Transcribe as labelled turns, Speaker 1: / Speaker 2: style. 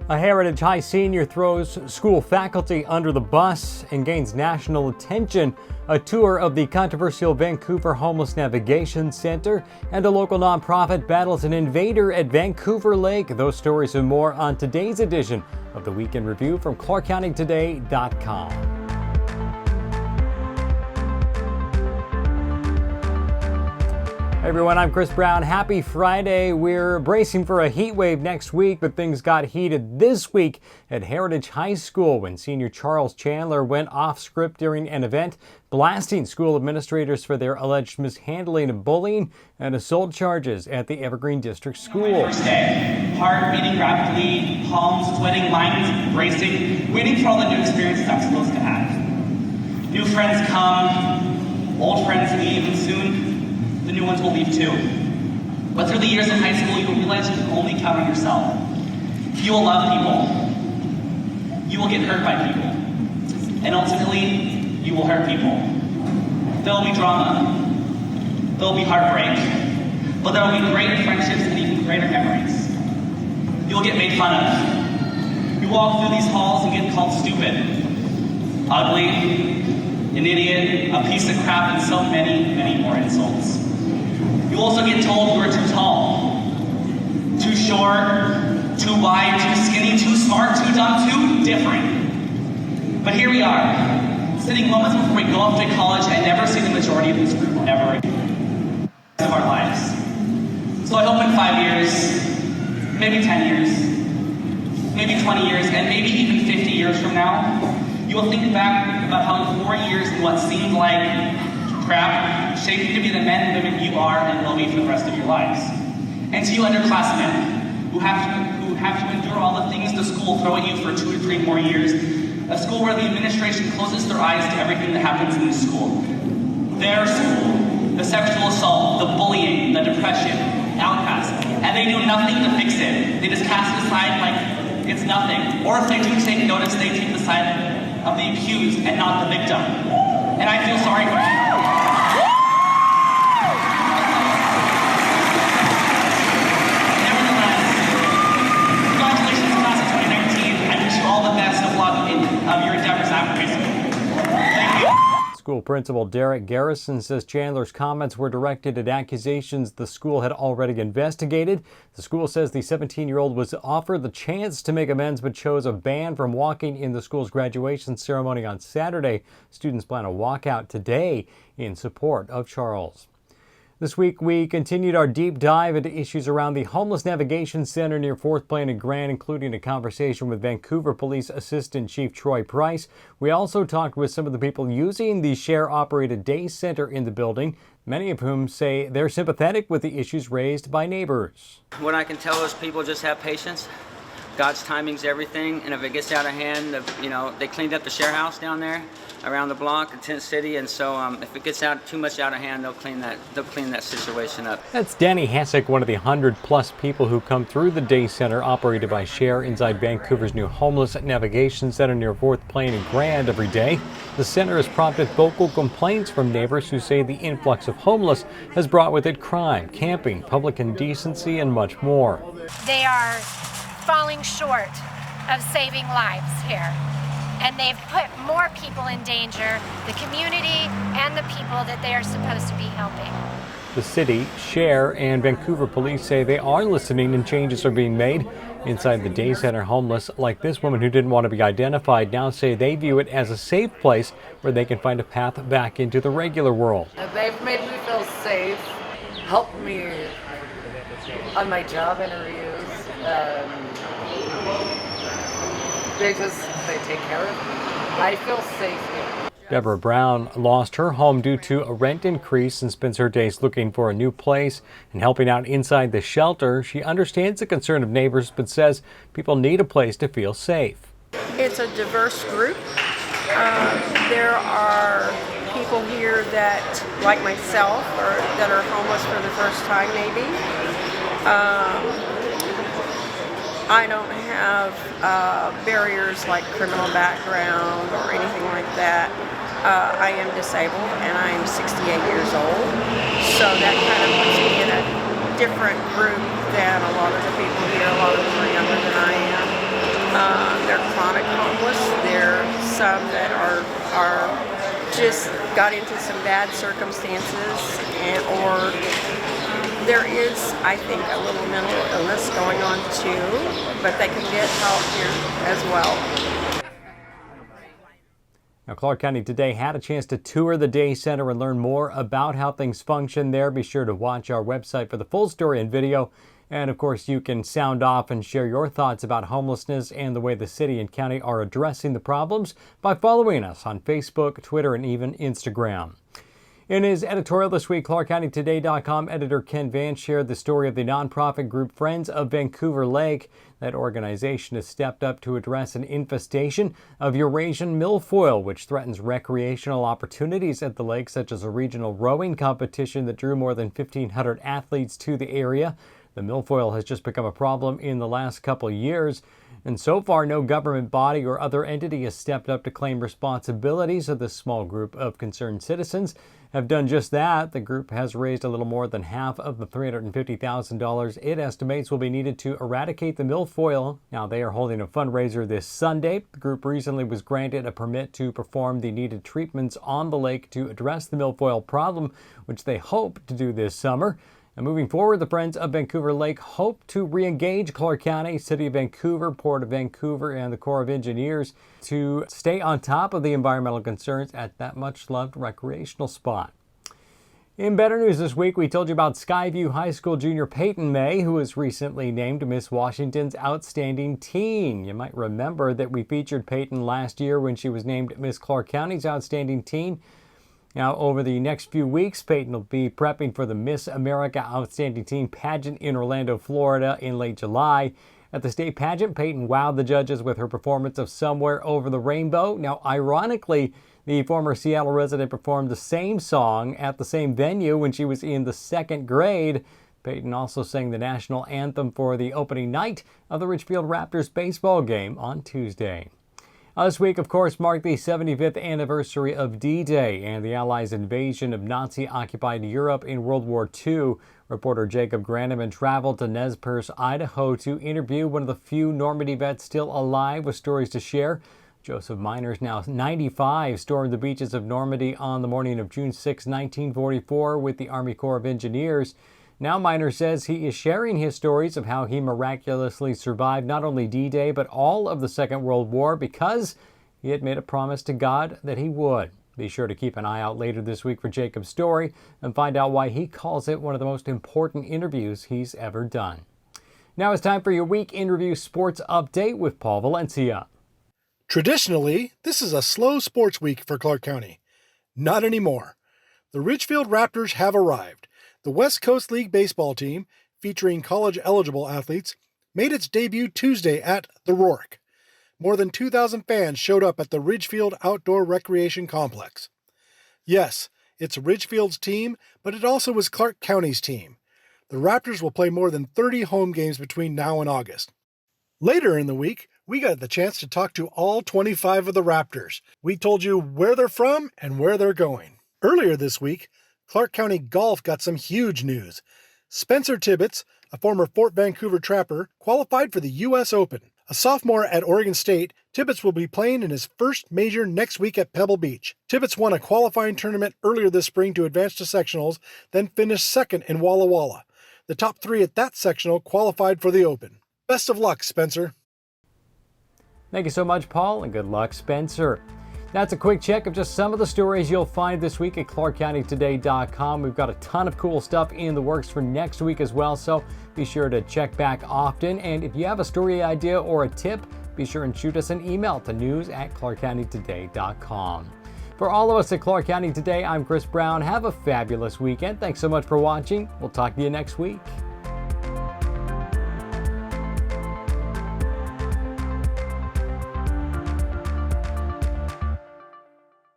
Speaker 1: A Heritage High senior throws school faculty under the bus and gains national attention. A tour of the controversial Vancouver Homeless Navigation Center, and a local nonprofit battles an invader at Vancouver Lake. Those stories and more on today's edition of the Weekend Review from ClarkCountyToday.com. Hey everyone, I'm Chris Brown. Happy Friday. We're bracing for a heat wave next week, but things got heated this week at Heritage High School when senior Charles Chandler went off script during an event, blasting school administrators for their alleged mishandling of bullying and assault charges at the Evergreen District School.
Speaker 2: First day, heart beating rapidly, palms sweating, minds racing, waiting for all the new experiences I'm supposed to have. New friends come, old friends leave, and soon the new ones will leave too. But through the years of high school, you will realize you can only count on yourself. You will love people. You will get hurt by people. And ultimately, you will hurt people. There will be drama. There will be heartbreak. But there will be great friendships and even greater memories. You will get made fun of. You walk through these halls and get called stupid, ugly, an idiot, a piece of crap, and so many, many more insults. You also get told you are too tall, too short, too wide, too skinny, too smart, too dumb, too different. But here we are, sitting moments before we go off to college and never see the majority of this group ever again of our lives. So I hope in 5 years, maybe 10 years, maybe 20 years, and maybe even 50 years from now, you will think back about how 4 years in what seemed like crap shaped you to be the men and women you are and will be for the rest of your lives. And to you underclassmen who have to endure all the things the school throw at you for 2 or 3 more years, a school where the administration closes their eyes to everything that happens in the school. Their school, the sexual assault, the bullying, the depression, outcasts, and they do nothing to fix it. They just cast it aside like it's nothing. Or if they do take notice, they take the side of the accused and not the victim. And I feel sorry for you. Nevertheless, congratulations class of 2019. I wish you all the best of luck of your endeavors after high school. Thank you.
Speaker 1: School principal Derek Garrison says Chandler's comments were directed at accusations the school had already investigated. The school says the 17-year-old was offered the chance to make amends but chose a ban from walking in the school's graduation ceremony on Saturday. Students plan a walkout today in support of Charles. This week, we continued our deep dive into issues around the Homeless Navigation Center near 4th Plain and Grand, including a conversation with Vancouver Police Assistant Chief Troy Price. We also talked with some of the people using the share-operated day center in the building, many of whom say they're sympathetic with the issues raised by neighbors.
Speaker 3: What I can tell is people just have patience. God's timing's everything, and if it gets out of hand, they cleaned up the share house down there around the block in Tent City, and so if it gets too much out of hand, they'll clean that situation up.
Speaker 1: That's Danny Hessick, one of the 100-plus people who come through the day center operated by Share inside Vancouver's new Homeless Navigation Center near 4th Plain and Grand every day. The center has prompted vocal complaints from neighbors who say the influx of homeless has brought with it crime, camping, public indecency, and much more.
Speaker 4: They are falling short of saving lives here. And they've put more people in danger, the community and the people that they are supposed to be helping.
Speaker 1: The city, Share, and Vancouver police say they are listening and changes are being made. Inside the day center, homeless like this woman who didn't want to be identified now say they view it as a safe place where they can find a path back into the regular world.
Speaker 5: They've made me feel safe, helped me on my job interviews. They take care of me. I feel safe here.
Speaker 1: Deborah Brown lost her home due to a rent increase and spends her days looking for a new place and helping out inside the shelter. She understands the concern of neighbors, but says people need a place to feel safe.
Speaker 6: It's a diverse group. There are people here that, like myself, that are homeless for the first time maybe. I don't have barriers like criminal background or anything like that. I am disabled and I am 68 years old, so that kind of puts me in a different group than a lot of the people here. A lot of them are younger than I am. some that are just got into some bad circumstances, or there is, I think, a little mental illness going on too, but they can get help here as well.
Speaker 1: Now, Clark County Today had a chance to tour the day center and learn more about how things function there. Be sure to watch our website for the full story and video. And of course, you can sound off and share your thoughts about homelessness and the way the city and county are addressing the problems by following us on Facebook, Twitter, and even Instagram. In his editorial this week, ClarkCountyToday.com editor Ken Vance shared the story of the nonprofit group Friends of Vancouver Lake. That organization has stepped up to address an infestation of Eurasian milfoil, which threatens recreational opportunities at the lake, such as a regional rowing competition that drew more than 1,500 athletes to the area. The milfoil has just become a problem in the last couple of years, and so far no government body or other entity has stepped up to claim responsibility, so this small group of concerned citizens have done just that. The group has raised a little more than half of the $350,000 it estimates will be needed to eradicate the milfoil. Now, they are holding a fundraiser this Sunday. The group recently was granted a permit to perform the needed treatments on the lake to address the milfoil problem, which they hope to do this summer. And moving forward, the Friends of Vancouver Lake hope to re-engage Clark County, City of Vancouver, Port of Vancouver, and the Corps of Engineers to stay on top of the environmental concerns at that much-loved recreational spot. In better news this week, we told you about Skyview High School junior Peyton Mae, who was recently named Miss Washington's Outstanding Teen. You might remember that we featured Peyton last year when she was named Miss Clark County's Outstanding Teen. Now, over the next few weeks, Peyton will be prepping for the Miss America Outstanding Teen pageant in Orlando, Florida in late July. At the state pageant, Peyton wowed the judges with her performance of Somewhere Over the Rainbow. Now, ironically, the former Seattle resident performed the same song at the same venue when she was in the second grade. Peyton also sang the national anthem for the opening night of the Ridgefield Raptors baseball game on Tuesday. This week, of course, marked the 75th anniversary of D-Day and the Allies' invasion of Nazi-occupied Europe in World War II. Reporter Jacob Granneman traveled to Nez Perce, Idaho to interview one of the few Normandy vets still alive with stories to share. Joseph Miners, now 95, stormed the beaches of Normandy on the morning of June 6, 1944 with the Army Corps of Engineers. Now Miner says he is sharing his stories of how he miraculously survived not only D-Day but all of the Second World War because he had made a promise to God that he would. Be sure to keep an eye out later this week for Jacob's story and find out why he calls it one of the most important interviews he's ever done. Now it's time for your week in review sports update with Paul Valencia.
Speaker 7: Traditionally, this is a slow sports week for Clark County. Not anymore. The Ridgefield Raptors have arrived. The West Coast League baseball team, featuring college-eligible athletes, made its debut Tuesday at the Rourke. More than 2,000 fans showed up at the Ridgefield Outdoor Recreation Complex. Yes, it's Ridgefield's team, but it also was Clark County's team. The Raptors will play more than 30 home games between now and August. Later in the week, we got the chance to talk to all 25 of the Raptors. We told you where they're from and where they're going. Earlier this week, Clark County Golf got some huge news. Spencer Tibbits, a former Fort Vancouver Trapper, qualified for the U.S. Open. A sophomore at Oregon State, Tibbits will be playing in his first major next week at Pebble Beach. Tibbits won a qualifying tournament earlier this spring to advance to sectionals, then finished second in Walla Walla. The top three at that sectional qualified for the Open. Best of luck, Spencer.
Speaker 1: Thank you so much, Paul, and good luck, Spencer. That's a quick check of just some of the stories you'll find this week at ClarkCountyToday.com. We've got a ton of cool stuff in the works for next week as well, so be sure to check back often. And if you have a story idea or a tip, be sure and shoot us an email to news@ClarkCountyToday.com. For all of us at Clark County Today, I'm Chris Brown. Have a fabulous weekend. Thanks so much for watching. We'll talk to you next week.